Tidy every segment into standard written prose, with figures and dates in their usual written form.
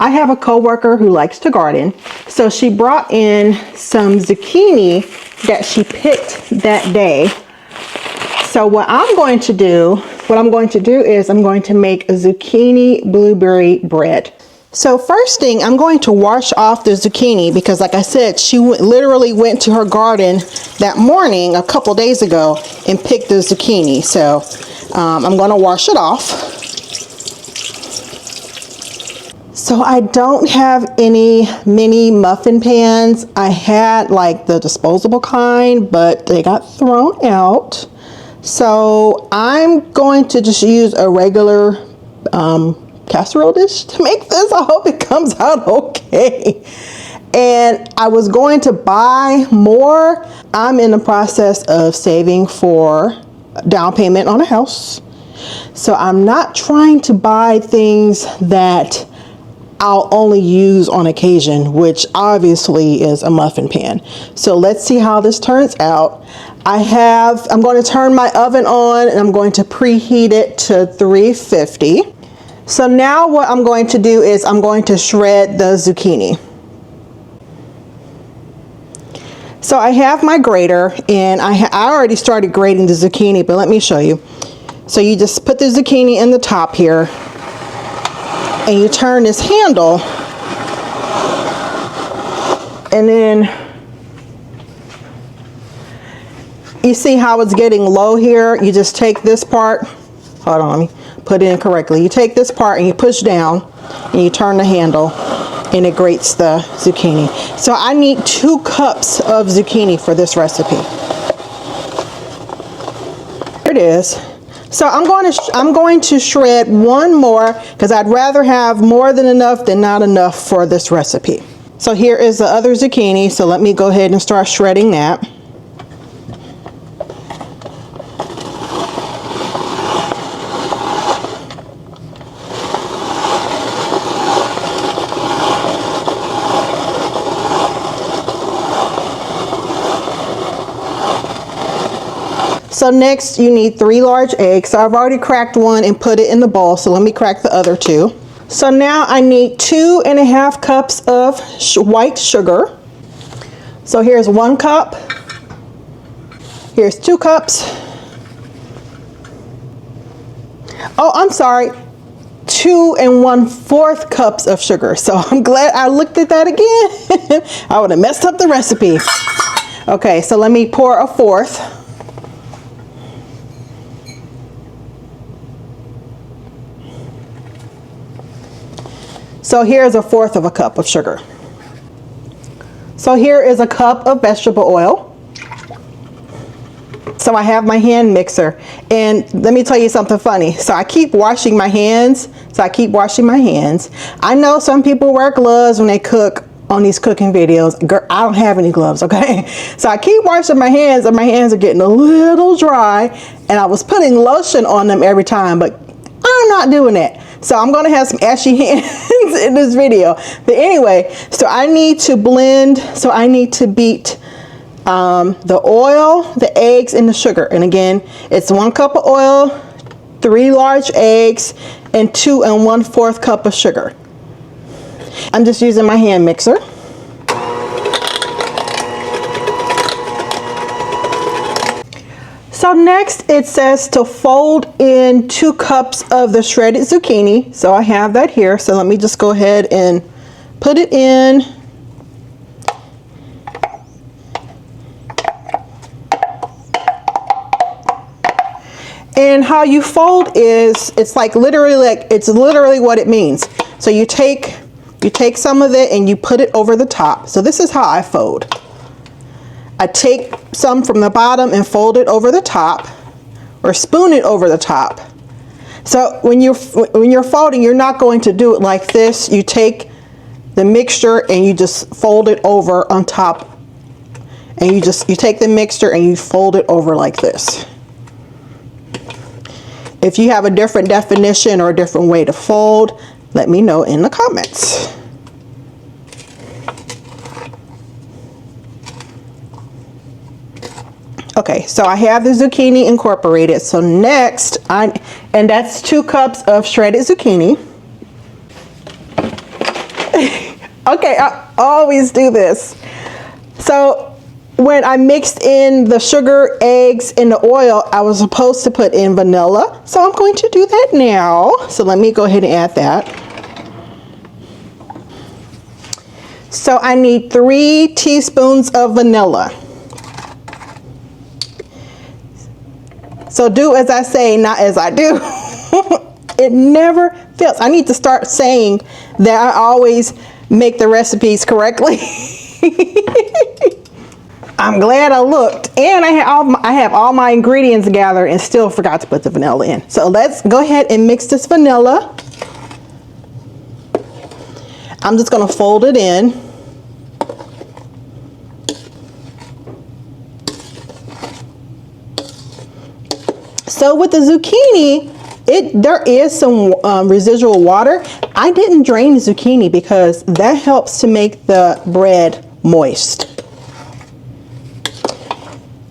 I have a coworker who likes to garden, so she brought in some zucchini that she picked that day. So what I'm going to do is I'm going to make a zucchini blueberry bread. So first thing, I'm going to wash off the zucchini because, like I said, she literally went to her garden that morning a couple days ago and picked the zucchini. So I'm going to wash it off. So I don't have any mini muffin pans. I had like the disposable kind, but they got thrown out. So I'm going to just use a regular casserole dish to make this. I hope it comes out okay. And I was going to buy more. I'm in the process of saving for down payment on a house. So I'm not trying to buy things that I'll only use on occasion, which obviously is a muffin pan. So let's see how this turns out. I'm going to turn my oven on and I'm going to preheat it to 350. So now what I'm going to do is I'm going to shred the zucchini. So I have my grater and I already started grating the zucchini, but let me show you. So you just put the zucchini in the top here, and you turn this handle, and then you see how it's getting low here. You just take this part, hold on, let me put it in correctly. You take this part and you push down and you turn the handle and it grates the zucchini. So I need 2 cups of zucchini for this recipe. Here it is. So I'm going to shred one more because I'd rather have more than enough than not enough for this recipe. So here is the other zucchini. So let me go ahead and start shredding that. So next you need 3 large eggs. So I've already cracked one and put it in the bowl. So let me crack the other 2. So now I need 2.5 cups of white sugar. So here's 1 cup. Here's 2 cups. Oh, I'm sorry. 2 1/4 cups of sugar. So I'm glad I looked at that again. I would have messed up the recipe. Okay, so let me pour 1/4. So here's 1/4 of a cup of sugar. So here is a cup of vegetable oil. So I have my hand mixer, and let me tell you something funny. So I keep washing my hands. I know some people wear gloves when they cook on these cooking videos. Girl, I don't have any gloves, okay? So I keep washing my hands and my hands are getting a little dry, and I was putting lotion on them every time, but I'm not doing that. So I'm going to have some ashy hands in this video. But anyway, so I need to beat the oil, the eggs, and the sugar. And again, it's 1 cup of oil, 3 large eggs, and 2 1/4 cup of sugar. I'm just using my hand mixer. So next it says to fold in 2 cups of the shredded zucchini. So I have that here. So let me just go ahead and put it in. And how you fold is, it's literally what it means. So you take some of it and you put it over the top. So this is how I fold. I take some from the bottom and fold it over the top, or spoon it over the top. So when you're folding, you're not going to do it like this. You take the mixture and you just fold it over on top, and you take the mixture and you fold it over like this. If you have a different definition or a different way to fold, let me know in the comments. Okay, so I have the zucchini incorporated. So next, and that's 2 cups of shredded zucchini. Okay, I always do this. So when I mixed in the sugar, eggs, and the oil, I was supposed to put in vanilla. So I'm going to do that now. So let me go ahead and add that. So I need 3 teaspoons of vanilla. So do as I say, not as I do. It never fails. I need to start saying that I always make the recipes correctly. I'm glad I looked, and I have all my ingredients gathered and still forgot to put the vanilla in. So let's go ahead and mix this vanilla. I'm just going to fold it in. So with the zucchini, there is some residual water. I didn't drain the zucchini because that helps to make the bread moist.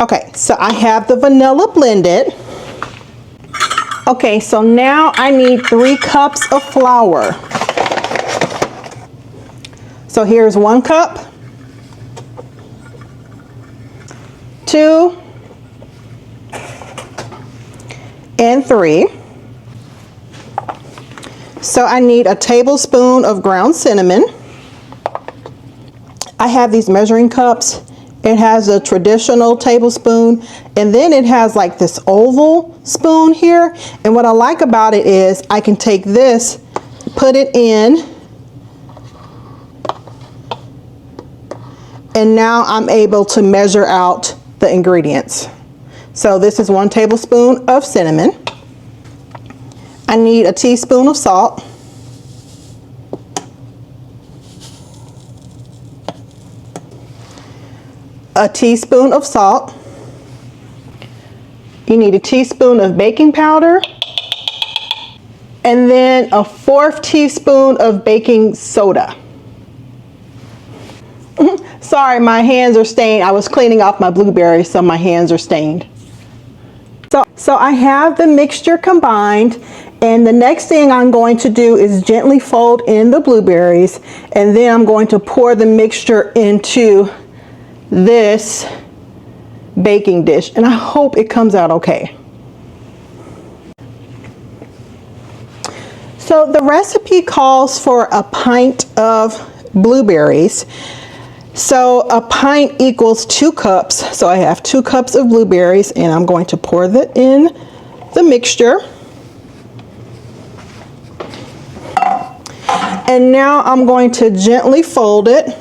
Okay, so I have the vanilla blended. Okay, so now I need 3 cups of flour. So here's 1 cup, 2, and 3. So I need a tablespoon of ground cinnamon. I have these measuring cups. It has a traditional tablespoon, and then it has like this oval spoon here. And what I like about it is I can take this, put it in, and now I'm able to measure out the ingredients. So this is 1 tablespoon of cinnamon. I need a teaspoon of salt. A teaspoon of salt. You need a teaspoon of baking powder. And then a 1/4 teaspoon of baking soda. Sorry, my hands are stained. I was cleaning off my blueberries, so my hands are stained. So I have the mixture combined, and the next thing I'm going to do is gently fold in the blueberries, and then I'm going to pour the mixture into this baking dish, and I hope it comes out okay. So the recipe calls for a pint of blueberries. So a pint equals 2 cups. So I have 2 cups of blueberries, and I'm going to pour that in the mixture. And now I'm going to gently fold it.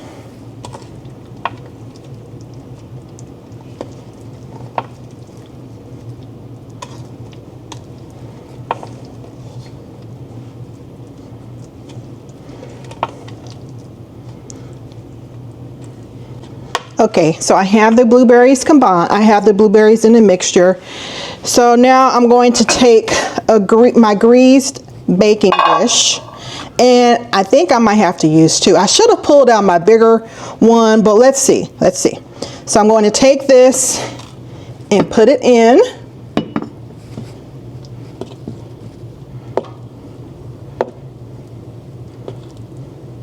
Okay, so I have the blueberries combined. I have the blueberries in the mixture. So now I'm going to take my greased baking dish, and I think I might have to use 2. I should have pulled out my bigger one, but let's see. So I'm going to take this and put it in.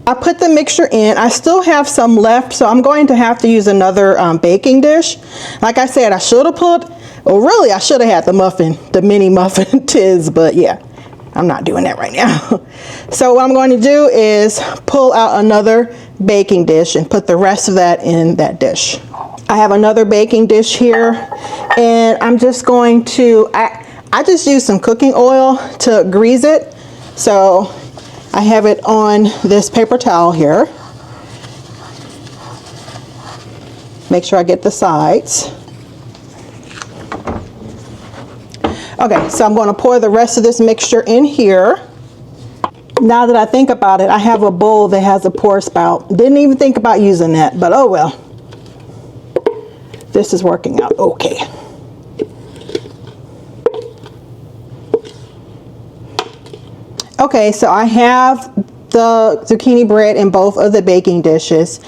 I put the mixture in. I still have some left, so I'm going to have to use another baking dish. Like I said, I should have pulled, well, really, I should have had the mini muffin tiz, but yeah, I'm not doing that right now. So what I'm going to do is pull out another baking dish and put the rest of that in that dish. I have another baking dish here, and I'm just going to, I just use some cooking oil to grease it. So I have it on this paper towel here. Make sure I get the sides. Okay, so I'm going to pour the rest of this mixture in here. Now that I think about it, I have a bowl that has a pour spout. Didn't even think about using that, but oh well. This is working out okay. Okay, so I have the zucchini bread in both of the baking dishes,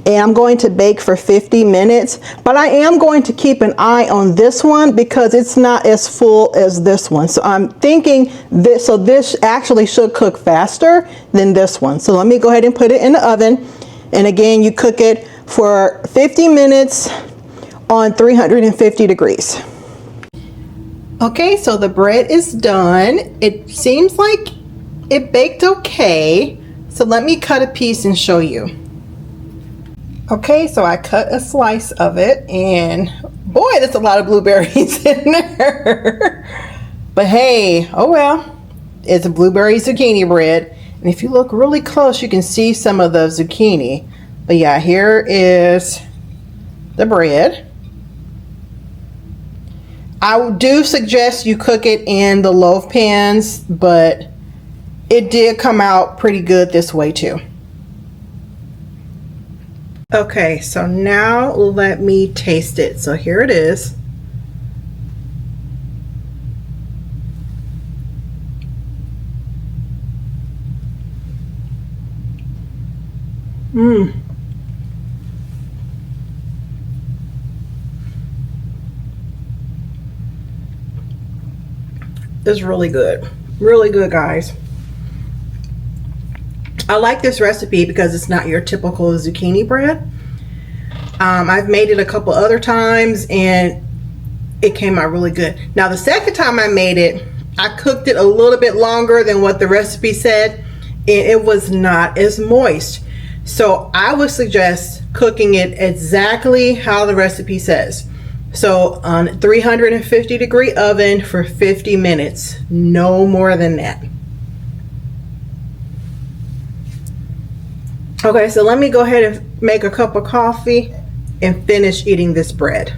and I'm going to bake for 50 minutes, but I am going to keep an eye on this one because it's not as full as this one. So I'm thinking this, so this actually should cook faster than this one. So let me go ahead and put it in the oven. And again, you cook it for 50 minutes on 350 degrees. Okay, so the bread is done. It seems like it baked okay. So let me cut a piece and show you. Okay, so I cut a slice of it, and boy, there's a lot of blueberries in there. But hey, oh well, it's a blueberry zucchini bread. And if you look really close, you can see some of the zucchini. But yeah, here is the bread. I do suggest you cook it in the loaf pans, but it did come out pretty good this way too. Okay, so now let me taste it. So here it is. It's really good. Really good, guys. I like this recipe because it's not your typical zucchini bread. I've made it a couple other times and it came out really good. Now the second time I made it, I cooked it a little bit longer than what the recipe said, and it was not as moist. So I would suggest cooking it exactly how the recipe says. So on 350 degree oven for 50 minutes, no more than that. Okay, so let me go ahead and make a cup of coffee and finish eating this bread.